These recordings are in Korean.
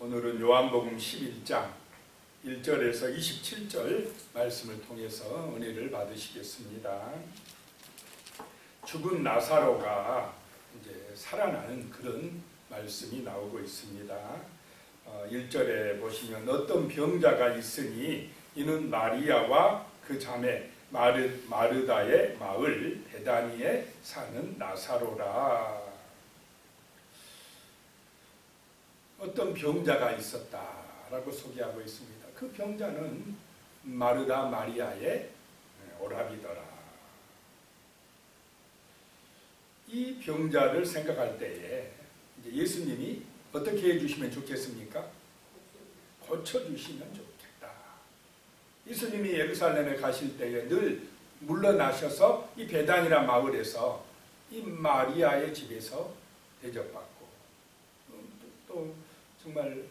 오늘은 요한복음 11장 1절에서 27절 말씀을 통해서 은혜를 받으시겠습니다. 죽은 나사로가 이제 살아나는 그런 말씀이 나오고 있습니다. 1절에 보시면 어떤 병자가 있으니 이는 마리아와 그 자매 마르다의 마을 베다니에 사는 나사로라. 어떤 병자가 있었다라고 소개하고 있습니다. 그 병자는 마르다 마리아의 오라비더라. 이 병자를 생각할 때에 이제 예수님이 어떻게 해주시면 좋겠습니까? 고쳐주시면 좋겠다. 예수님이 예루살렘에 가실 때에 늘 물러나셔서 이 베단이라 마을에서 이 마리아의 집에서 대접받고 또 정말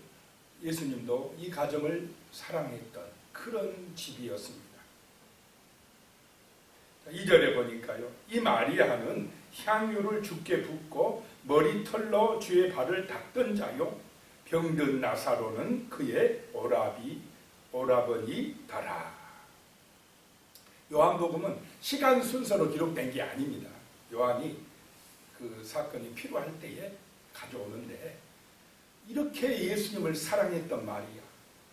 예수님도 이 가정을 사랑했던 그런 집이었습니다. 2절에 보니까요. 이 마리아는 향유를 주께 붓고 머리털로 주의 발을 닦던 자요. 병든 나사로는 그의 오라버니더라. 요한복음은 시간 순서로 기록된 게 아닙니다. 요한이 그 사건이 필요할 때에 가져오는데 이렇게 예수님을 사랑했던 마리아,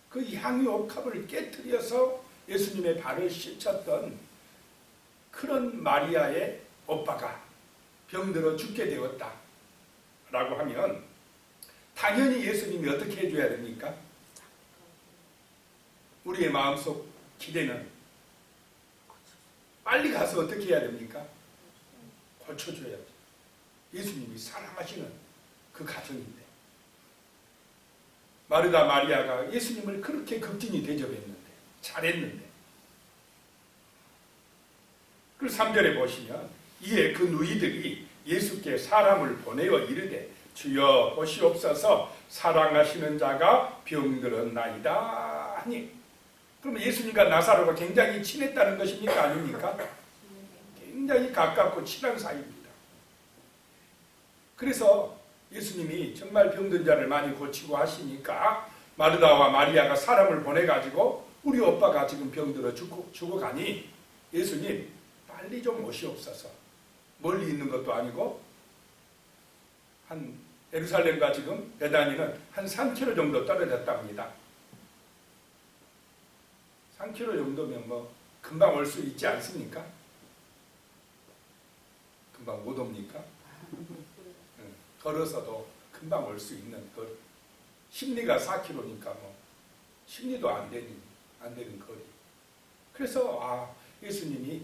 그 향유 옥합을 깨트려서 예수님의 발을 씻었던 그런 마리아의 오빠가 병들어 죽게 되었다 라고 하면 당연히 예수님이 어떻게 해줘야 됩니까? 우리의 마음속 기대는 빨리 가서 어떻게 해야 됩니까? 고쳐줘야죠. 예수님이 사랑하시는 그 가정인데 마르다 마리아가 예수님을 그렇게 극진히 대접했는데 잘했는데 그리고 3절에 보시면 이에 그 누이들이 예수께 사람을 보내어 이르되 주여 보시옵소서 사랑하시는 자가 병들었나이다 하니 그러면 예수님과 나사로가 굉장히 친했다는 것입니까? 아닙니까? 굉장히 가깝고 친한 사이입니다. 그래서 예수님이 정말 병든 자를 많이 고치고 하시니까 마르다와 마리아가 사람을 보내가지고 우리 오빠가 지금 병들어 죽어가니 예수님 빨리 좀 오시옵소서. 멀리 있는 것도 아니고 한 예루살렘과 지금 베다니는 한 3km 정도 떨어졌답니다. 3km 정도면 뭐 금방 올 수 있지 않습니까? 금방 못 옵니까? 걸어서도 금방 올 수 있는 거리. 심리가 4km니까 뭐 심리도 안 되는 거리. 그래서 예수님이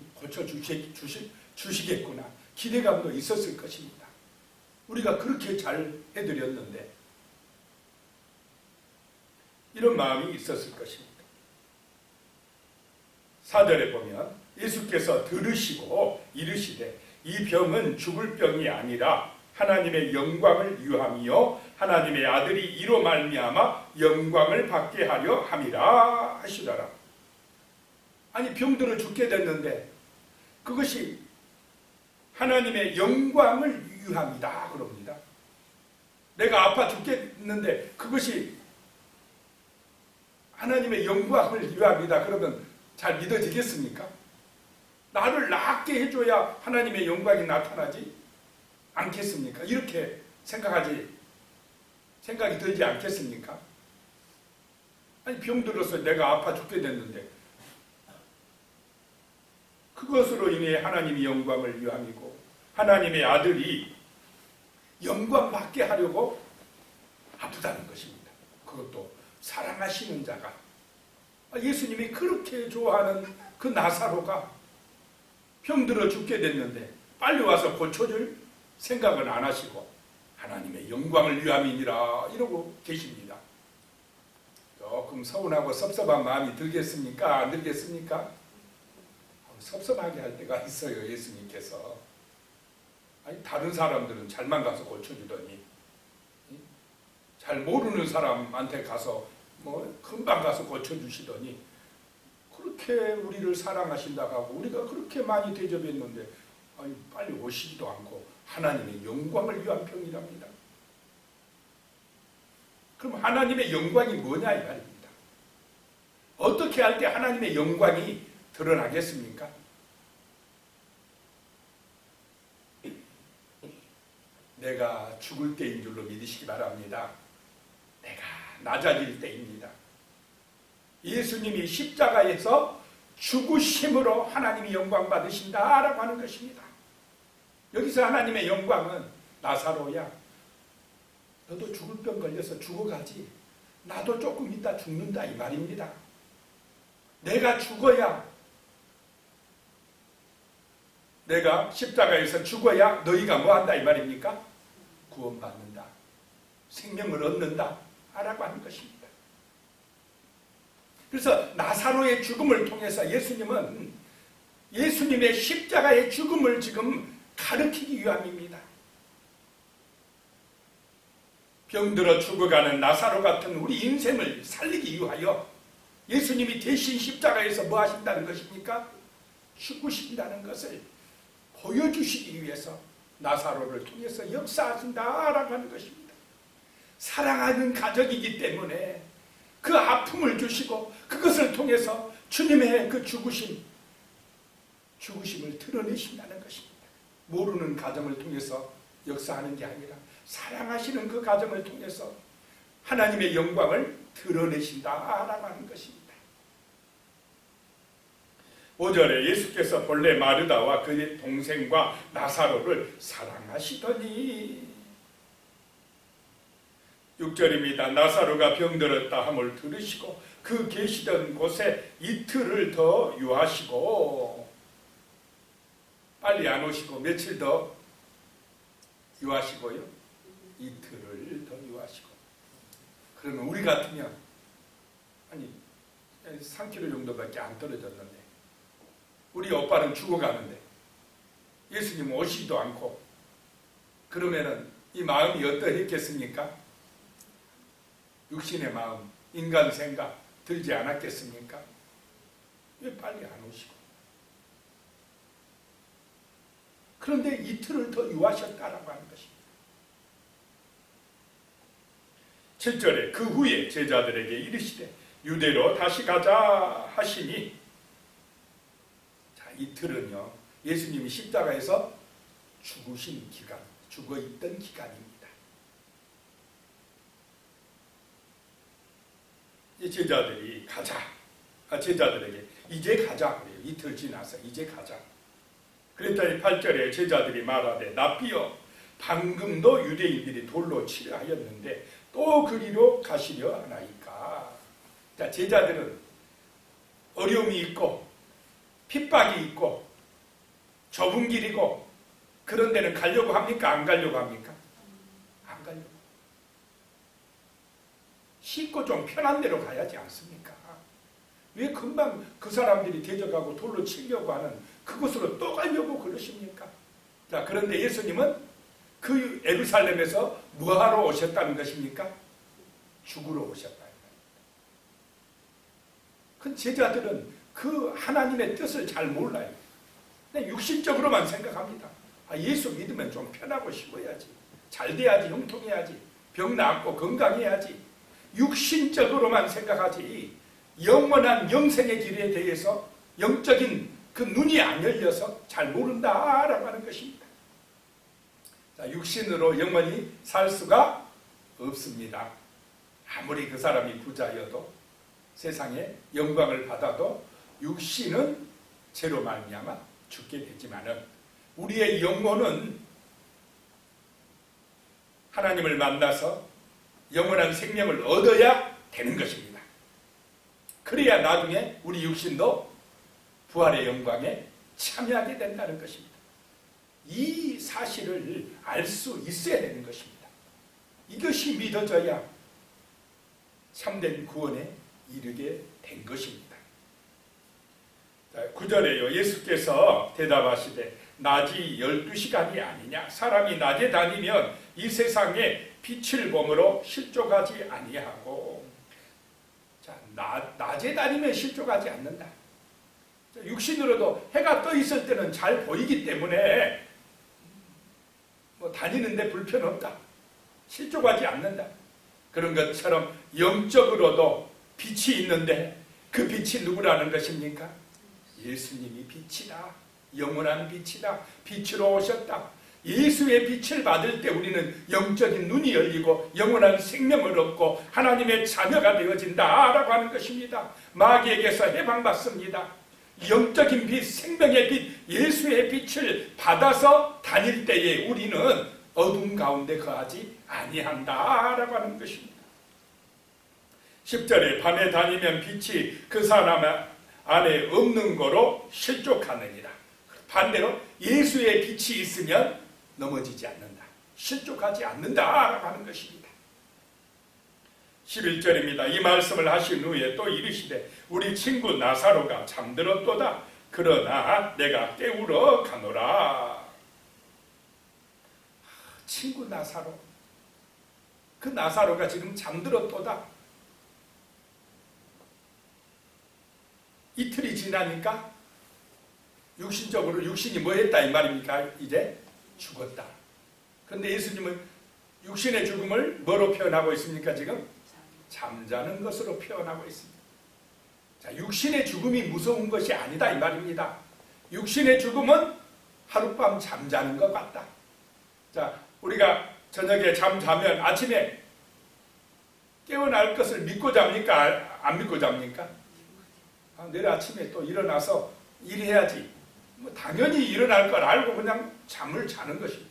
고쳐주시겠구나. 기대감도 있었을 것입니다. 우리가 그렇게 잘 해드렸는데 이런 마음이 있었을 것입니다. 4절에 보면 예수께서 들으시고 이르시되 이 병은 죽을 병이 아니라 하나님의 영광을 위함이요 하나님의 아들이 이로 말미암아 영광을 받게 하려 함이라 하시더라. 아니 병들어 죽게 됐는데 그것이 하나님의 영광을 위함이다 그럽니다. 내가 아파 죽겠는데 그것이 하나님의 영광을 위함이다 그러면 잘 믿어지겠습니까? 나를 낫게 해줘야 하나님의 영광이 나타나지 않겠습니까? 이렇게 생각이 들지 않겠습니까? 아니 병들어서 내가 아파 죽게 됐는데 그것으로 인해 하나님이 영광을 위함이고 하나님의 아들이 영광 받게 하려고 아프다는 것입니다. 그것도 사랑하시는 자가 예수님이 그렇게 좋아하는 그 나사로가 병들어 죽게 됐는데 빨리 와서 고쳐줄 생각은 안 하시고 하나님의 영광을 위함이니라 이러고 계십니다. 조금 서운하고 섭섭한 마음이 들겠습니까? 안 들겠습니까? 섭섭하게 할 때가 있어요. 예수님께서 아니 다른 사람들은 잘만 가서 고쳐주더니 잘 모르는 사람한테 가서 뭐 금방 가서 고쳐주시더니 그렇게 우리를 사랑하신다고 하고 우리가 그렇게 많이 대접했는데 아니 빨리 오시지도 않고 하나님의 영광을 위한 병이랍니다. 그럼 하나님의 영광이 뭐냐 이 말입니다. 어떻게 할 때 하나님의 영광이 드러나겠습니까? 내가 죽을 때인 줄로 믿으시기 바랍니다. 내가 낮아질 때입니다. 예수님이 십자가에서 죽으심으로 하나님이 영광 받으신다라고 하는 것입니다. 여기서 하나님의 영광은 나사로야, 너도 죽을 병 걸려서 죽어가지. 나도 조금 있다 죽는다 이 말입니다. 내가 죽어야, 내가 십자가에서 죽어야 너희가 뭐한다 이 말입니까? 구원받는다. 생명을 얻는다 라고 하는 것입니다. 그래서 나사로의 죽음을 통해서 예수님은 예수님의 십자가의 죽음을 지금 가르치기 위함입니다. 병들어 죽어가는 나사로 같은 우리 인생을 살리기 위하여 예수님이 대신 십자가에서 뭐 하신다는 것입니까? 죽으신다는 것을 보여주시기 위해서 나사로를 통해서 역사하신다라고 하는 것입니다. 사랑하는 가족이기 때문에 그 아픔을 주시고 그것을 통해서 주님의 그 죽으심을 드러내신다는 것입니다. 모르는 가정을 통해서 역사하는 게 아니라 사랑하시는 그 가정을 통해서 하나님의 영광을 드러내신다라고 하는 것입니다. 5절에 예수께서 본래 마르다와 그의 동생과 나사로를 사랑하시더니, 6절입니다. 나사로가 병들었다 함을 들으시고 그 계시던 곳에 이틀을 더 유하시고, 빨리 안 오시고 며칠 더 유하시고요, 이틀을 더 유하시고. 그러면 우리 같으면 아니 3km 정도밖에 안 떨어졌는데 우리 오빠는 죽어가는데 예수님 오시지도 않고, 그러면은 이 마음이 어떠했겠습니까? 육신의 마음, 인간 생각 들지 않았겠습니까? 왜 빨리 안 오시고? 그런데 이틀을 더 유하셨다라고 하는 것입니다. 7절에 그 후에 제자들에게 이르시되 유대로 다시 가자 하시니, 자, 이틀은요 예수님이 십자가에서 죽으신 기간, 죽어있던 기간입니다. 제자들이 제자들에게 이제 가자 그래요. 이틀 지나서 이제 가자. 그랬더니 8절에 제자들이 말하되 납비여 방금도 유대인들이 돌로 치려 하였는데 또 그리로 가시려 하나이까. 자, 제자들은 어려움이 있고 핍박이 있고 좁은 길이고 그런 데는 가려고 합니까? 안 가려고 합니까? 안 가려고. 쉽고 좀 편한 데로 가야지 않습니까? 왜 금방 그 사람들이 대적하고 돌로 치려고 하는 그곳으로 또 가려고 그러십니까? 자, 그런데 예수님은 그 예루살렘에서 뭐하러 오셨다는 것입니까? 죽으러 오셨다. 그 제자들은 그 하나님의 뜻을 잘 몰라요. 그냥 육신적으로만 생각합니다. 아, 예수 믿으면 좀 편하고 쉬어야지, 잘 돼야지, 형통해야지, 병 낫고 건강해야지. 육신적으로만 생각하지 영원한 영생의 길에 대해서 영적인 그 눈이 안 열려서 잘 모른다라고 하는 것입니다. 자, 육신으로 영원히 살 수가 없습니다. 아무리 그 사람이 부자여도 세상에 영광을 받아도 육신은 죄로 말미암아 죽게 되지만은 우리의 영혼은 하나님을 만나서 영원한 생명을 얻어야 되는 것입니다. 그래야 나중에 우리 육신도 부활의 영광에 참여하게 된다는 것입니다. 이 사실을 알 수 있어야 되는 것입니다. 이것이 믿어져야 참된 구원에 이르게 된 것입니다. 9절에요. 예수께서 대답하시되 낮이 12시간이 아니냐? 사람이 낮에 다니면 이 세상에 빛을 보므로 실족하지 아니하고. 자, 낮에 다니면 실족하지 않는다. 육신으로도 해가 떠 있을 때는 잘 보이기 때문에 뭐 다니는데 불편 없다. 실족하지 않는다. 그런 것처럼 영적으로도 빛이 있는데 그 빛이 누구라는 것입니까? 예수님이 빛이다. 영원한 빛이다. 빛으로 오셨다. 예수의 빛을 받을 때 우리는 영적인 눈이 열리고 영원한 생명을 얻고 하나님의 자녀가 되어진다라고 하는 것입니다. 마귀에게서 해방받습니다. 영적인 빛, 생명의 빛, 예수의 빛을 받아서 다닐 때에 우리는 어둠 가운데 거하지 아니한다라고 하는 것입니다. 10절에 밤에 다니면 빛이 그 사람 안에 없는 거로 실족하느니라. 반대로 예수의 빛이 있으면 넘어지지 않는다. 실족하지 않는다라고 하는 것입니다. 11절입니다. 이 말씀을 하신 후에 또 이르시되 우리 친구 나사로가 잠들었도다. 그러나 내가 깨우러 가노라. 친구 나사로, 그 나사로가 지금 잠들었도다. 이틀이 지나니까 육신적으로 육신이 뭐 했다 이 말입니까? 이제 죽었다. 그런데 예수님은 육신의 죽음을 뭐로 표현하고 있습니까? 지금 잠자는 것으로 표현하고 있습니다. 자, 육신의 죽음이 무서운 것이 아니다 이 말입니다. 육신의 죽음은 하룻밤 잠자는 것 같다. 자, 우리가 저녁에 잠자면 아침에 깨어날 것을 믿고 잡니까? 안 믿고 잡니까? 내일 아침에 또 일어나서 일해야지. 뭐 당연히 일어날 걸 알고 그냥 잠을 자는 것입니다.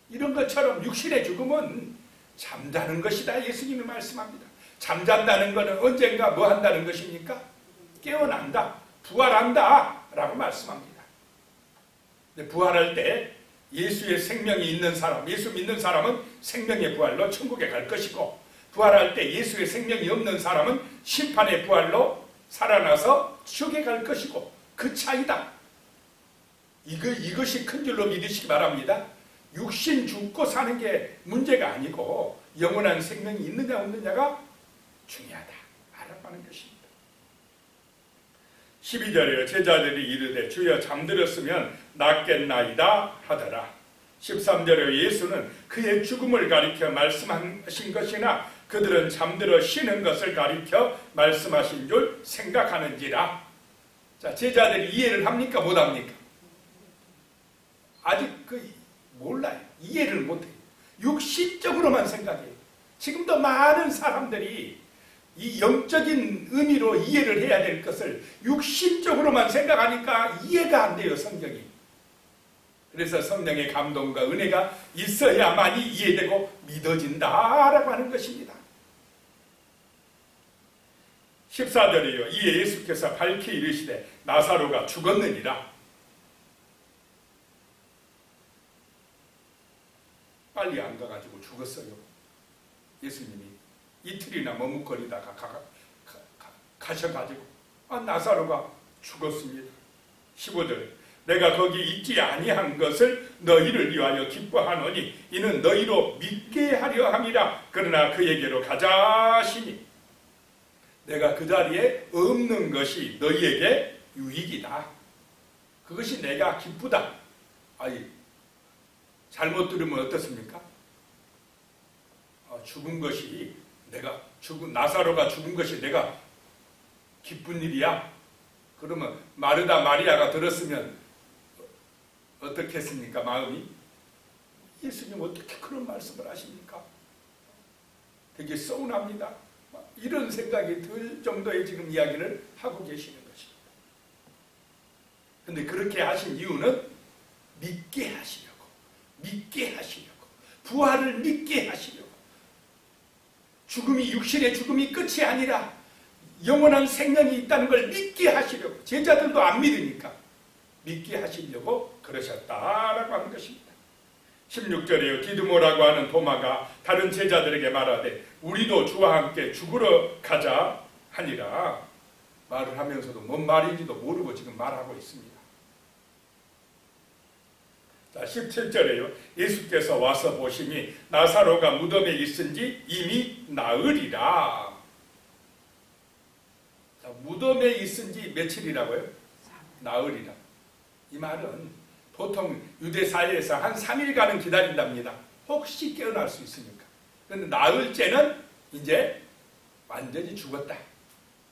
이런 것처럼 육신의 죽음은 잠자는 것이다. 예수님이 말씀합니다. 잠잔다는 것은 언젠가 뭐 한다는 것입니까? 깨어난다. 부활한다. 라고 말씀합니다. 근데 부활할 때 예수의 생명이 있는 사람, 예수 믿는 사람은 생명의 부활로 천국에 갈 것이고, 부활할 때 예수의 생명이 없는 사람은 심판의 부활로 살아나서 지옥에 갈 것이고, 그 차이다. 이것이 큰 줄로 믿으시기 바랍니다. 육신 죽고 사는 게 문제가 아니고 영원한 생명이 있느냐 없느냐가 중요하다. 알아가는 것입니다. 12절에 제자들이 이르되 주여 잠들었으면 낫겠나이다 하더라. 13절에 예수는 그의 죽음을 가리켜 말씀하신 것이나 그들은 잠들어 쉬는 것을 가리켜 말씀하신 줄 생각하는지라. 자, 제자들이 이해를 합니까? 못합니까? 아직 몰라요. 이해를 못해요. 육신적으로만 생각해요. 지금도 많은 사람들이 이 영적인 의미로 이해를 해야 될 것을 육신적으로만 생각하니까 이해가 안 돼요, 성경이. 그래서 성령의 감동과 은혜가 있어야만이 이해되고 믿어진다라고 하는 것입니다. 14절이요. 이에 예수께서 밝히 이르시되 나사로가 죽었느니라. 빨리 안 가가지고 죽었어요. 예수님이 이틀이나 머뭇거리다가 가셔가지고 나사로가 죽었습니다. 15절에 내가 거기 있지 아니한 것을 너희를 위하여 기뻐하노니 이는 너희로 믿게 하려 함이라. 그러나 그에게로 가자 하시니 내가 그 자리에 없는 것이 너희에게 유익이다. 그것이 내가 기쁘다. 잘못 들으면 어떻습니까? 죽은 것이 나사로가 죽은 것이 내가 기쁜 일이야. 그러면 마르다 마리아가 들었으면 어떻게 했습니까? 마음이? 예수님 어떻게 그런 말씀을 하십니까? 되게 서운합니다. 이런 생각이 들 정도의 지금 이야기를 하고 계시는 것입니다. 그런데 그렇게 하신 이유는 믿게 하시려고, 부활을 믿게 하시려고, 육신의 죽음이 끝이 아니라 영원한 생명이 있다는 걸 믿게 하시려고, 제자들도 안 믿으니까 믿게 하시려고 그러셨다라고 하는 것입니다. 16절에요. 디두모라고 하는 도마가 다른 제자들에게 말하되 우리도 주와 함께 죽으러 가자 하니라. 말을 하면서도 뭔 말인지도 모르고 지금 말하고 있습니다. 자, 17절에요. 예수께서 와서 보시니 나사로가 무덤에 있은지 이미 나으리라. 자, 무덤에 있은지 며칠이라고요? 나으리라. 이 말은 보통 유대 사회에서 한 3일간은 기다린답니다. 혹시 깨어날 수 있으니까. 그런데 나흘째는 이제 완전히 죽었다.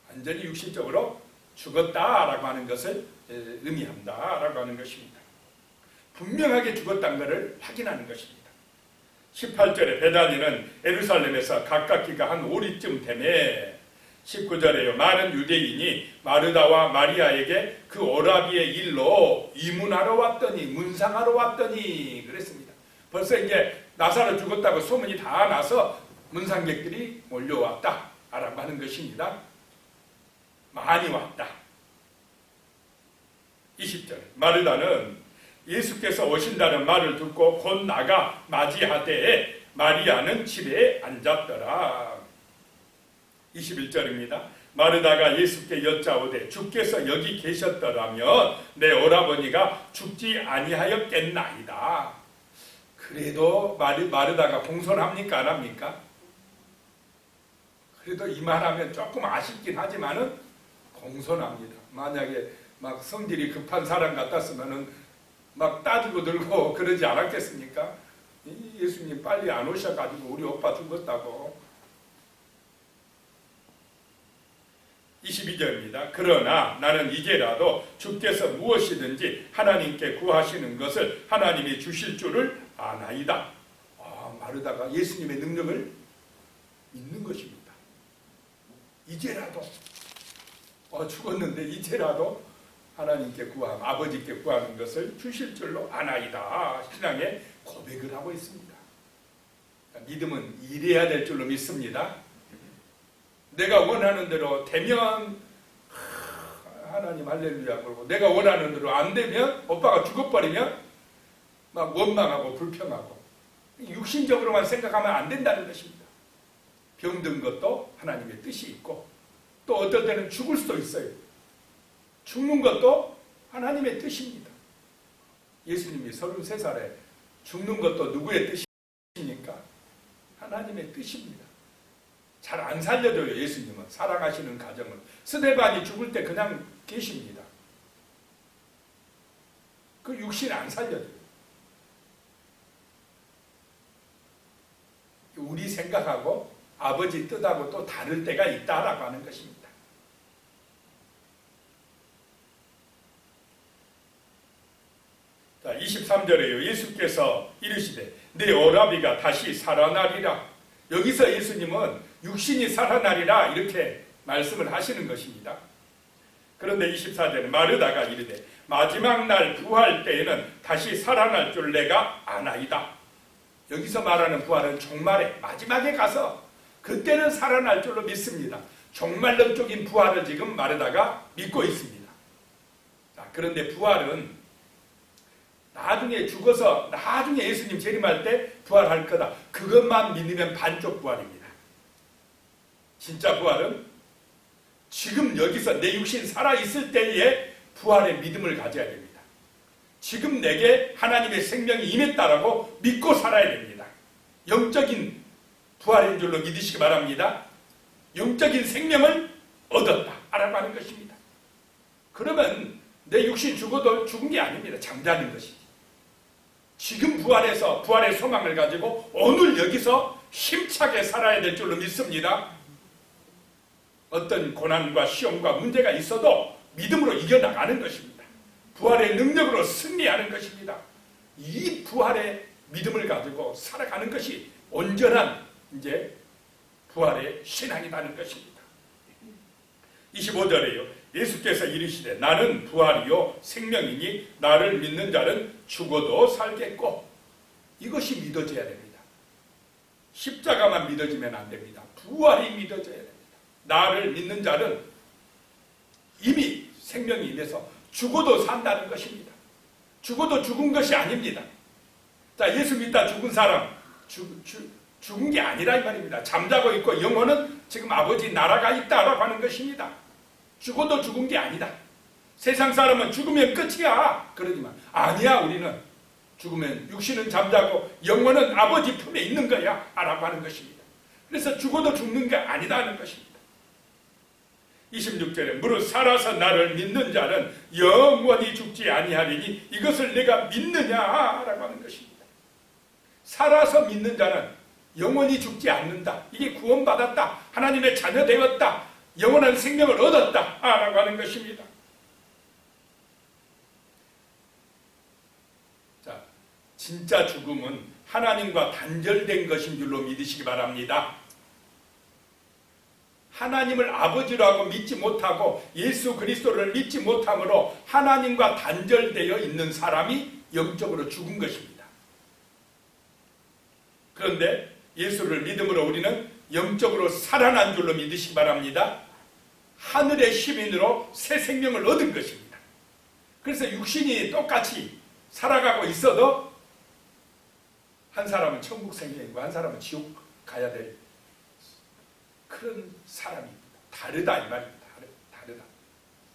완전히 육신적으로 죽었다라고 하는 것을 의미한다라고 하는 것입니다. 분명하게 죽었다는 것을 확인하는 것입니다. 18절에 베다니는 예루살렘에서 가깝기가 한 5리쯤 되매 19절에요. 많은 유대인이 마르다와 마리아에게 그 오라비의 일로 이문하러 왔더니 문상하러 왔더니 그랬습니다. 벌써 이제 나사로 죽었다고 소문이 다 나서 문상객들이 몰려왔다라고 하는 것입니다. 많이 왔다. 20절 마르다는 예수께서 오신다는 말을 듣고 곧 나가 맞이하되 마리아는 집에 앉았더라. 21절입니다. 마르다가 예수께 여짜오되 주께서 여기 계셨더라면 내 오라버니가 죽지 아니하였겠나이다. 그래도 마르다가 공손합니까? 안 합니까? 그래도 이 말하면 조금 아쉽긴 하지만은 공손합니다. 만약에 막 성질이 급한 사람 같았으면은 막 따지고 들고 그러지 않았겠습니까? 예수님 빨리 안 오셔가지고 우리 오빠 죽었다고. 22절입니다. 그러나 나는 이제라도 주께서 무엇이든지 하나님께 구하시는 것을 하나님이 주실 줄을 아나이다. 마르다가 예수님의 능력을 믿는 것입니다. 이제라도 죽었는데 이제라도 하나님께 아버지께 구하는 것을 주실 줄로 아나이다. 신앙의 고백을 하고 있습니다. 믿음은 일해야 될 줄로 믿습니다. 내가 원하는 대로 되면 하나님 할렐루야 그러고 내가 원하는 대로 안 되면 오빠가 죽어버리면 막 원망하고 불평하고 육신적으로만 생각하면 안 된다는 것입니다. 병든 것도 하나님의 뜻이 있고 또 어떨 때는 죽을 수도 있어요. 죽는 것도 하나님의 뜻입니다. 예수님이 33살에 죽는 것도 누구의 뜻입니까? 하나님의 뜻입니다. 잘 안 살려줘요. 예수님은 사랑하시는 가정을. 스데반이 죽을 때 그냥 계십니다. 그 육신 안 살려줘요. 우리 생각하고 아버지 뜻하고 또 다를 때가 있다라고 하는 것입니다. 자, 23절에요. 예수께서 이르시되 내 오라비가 다시 살아나리라. 여기서 예수님은 육신이 살아나리라 이렇게 말씀을 하시는 것입니다. 그런데 24절에 마르다가 이르되 마지막 날 부활 때에는 다시 살아날 줄 내가 아나이다. 여기서 말하는 부활은 종말에 마지막에 가서 그때는 살아날 줄로 믿습니다. 종말론적인 부활을 지금 마르다가 믿고 있습니다. 자, 그런데 부활은 나중에 죽어서 나중에 예수님 재림할 때 부활할 거다. 그것만 믿으면 반쪽 부활입니다. 진짜 부활은 지금 여기서 내 육신 살아있을 때에 부활의 믿음을 가져야 됩니다. 지금 내게 하나님의 생명이 임했다라고 믿고 살아야 됩니다. 영적인 부활인 줄로 믿으시기 바랍니다. 영적인 생명을 얻었다라고 하는 것입니다. 그러면 내 육신 죽어도 죽은 게 아닙니다. 잠자는 것이지. 지금 부활해서 부활의 소망을 가지고 오늘 여기서 힘차게 살아야 될 줄로 믿습니다. 어떤 고난과 시험과 문제가 있어도 믿음으로 이겨나가는 것입니다. 부활의 능력으로 승리하는 것입니다. 이 부활의 믿음을 가지고 살아가는 것이 온전한 이제 부활의 신앙이라는 것입니다. 25절에요. 예수께서 이르시되 나는 부활이요 생명이니 나를 믿는 자는 죽어도 살겠고. 이것이 믿어져야 됩니다. 십자가만 믿어지면 안 됩니다. 부활이 믿어져야 됩니다. 나를 믿는 자는 이미 생명이 임해서 죽어도 산다는 것입니다. 죽어도 죽은 것이 아닙니다. 자, 예수 믿다 죽은 사람 죽은 게 아니라 이 말입니다. 잠자고 있고 영혼은 지금 아버지 나라가 있다라고 하는 것입니다. 죽어도 죽은 게 아니다. 세상 사람은 죽으면 끝이야. 그러지만 아니야. 우리는 죽으면 육신은 잠자고 영혼은 아버지 품에 있는 거야 라고 하는 것입니다. 그래서 죽어도 죽는 게 아니다는 것입니다. 26절에 무릇 살아서 나를 믿는 자는 영원히 죽지 아니하리니 이것을 내가 믿느냐라고 하는 것입니다. 살아서 믿는 자는 영원히 죽지 않는다. 이게 구원받았다. 하나님의 자녀 되었다. 영원한 생명을 얻었다. 라고 하는 것입니다. 자, 진짜 죽음은 하나님과 단절된 것인 줄로 믿으시기 바랍니다. 하나님을 아버지로 하고 믿지 못하고 예수 그리스도를 믿지 못함으로 하나님과 단절되어 있는 사람이 영적으로 죽은 것입니다. 그런데 예수를 믿음으로 우리는 영적으로 살아난 줄로 믿으시기 바랍니다. 하늘의 시민으로 새 생명을 얻은 것입니다. 그래서 육신이 똑같이 살아가고 있어도 한 사람은 천국 생명이고 한 사람은 지옥 가야 될 그런 사람입니다. 다르다 이 말입니다. 다르다.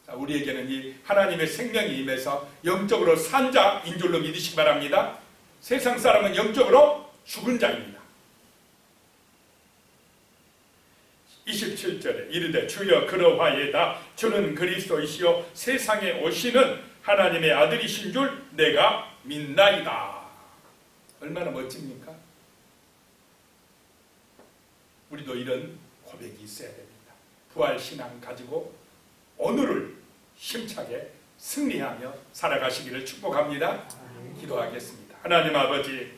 자, 우리에게는 이 하나님의 생명이 임해서 영적으로 산 자인 줄로 믿으시기 바랍니다. 세상 사람은 영적으로 죽은 자입니다. 27절에 이르되 주여 그러하이다. 주는 그리스도이시요 세상에 오시는 하나님의 아들이신 줄 내가 믿나이다. 얼마나 멋집니까? 우리도 이런 고백이 있어야 됩니다. 부활신앙 가지고 오늘을 힘차게 승리하며 살아가시기를 축복합니다. 기도하겠습니다. 하나님 아버지,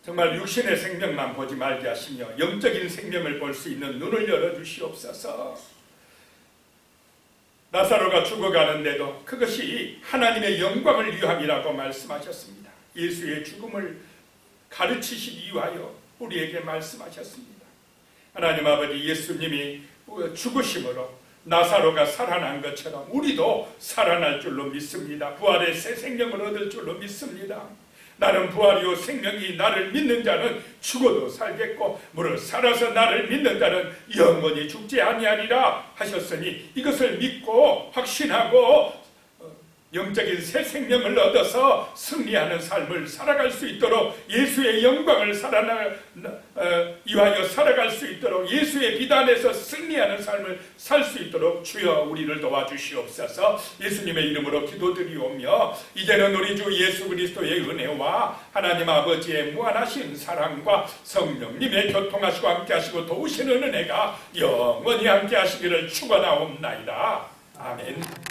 정말 육신의 생명만 보지 말게 하시며 영적인 생명을 볼 수 있는 눈을 열어주시옵소서. 나사로가 죽어가는데도 그것이 하나님의 영광을 위함이라고 말씀하셨습니다. 예수의 죽음을 가르치시기 위하여 우리에게 말씀하셨습니다. 하나님 아버지, 예수님이 죽으심으로 나사로가 살아난 것처럼 우리도 살아날 줄로 믿습니다. 부활의 새 생명을 얻을 줄로 믿습니다. 나는 부활이요 생명이 나를 믿는 자는 죽어도 살겠고 무릇 살아서 나를 믿는 자는 영원히 죽지 아니하리라 하셨으니 이것을 믿고 확신하고 영적인 새 생명을 얻어서 승리하는 삶을 살아갈 수 있도록 예수의 영광을 위하여 살아갈 수 있도록 예수의 비단에서 승리하는 삶을 살 수 있도록 주여 우리를 도와주시옵소서. 예수님의 이름으로 기도드리오며 이제는 우리 주 예수 그리스도의 은혜와 하나님 아버지의 무한하신 사랑과 성령님의 교통하시고 함께하시고 도우시는 은혜가 영원히 함께하시기를 축원하옵나이다. 아멘.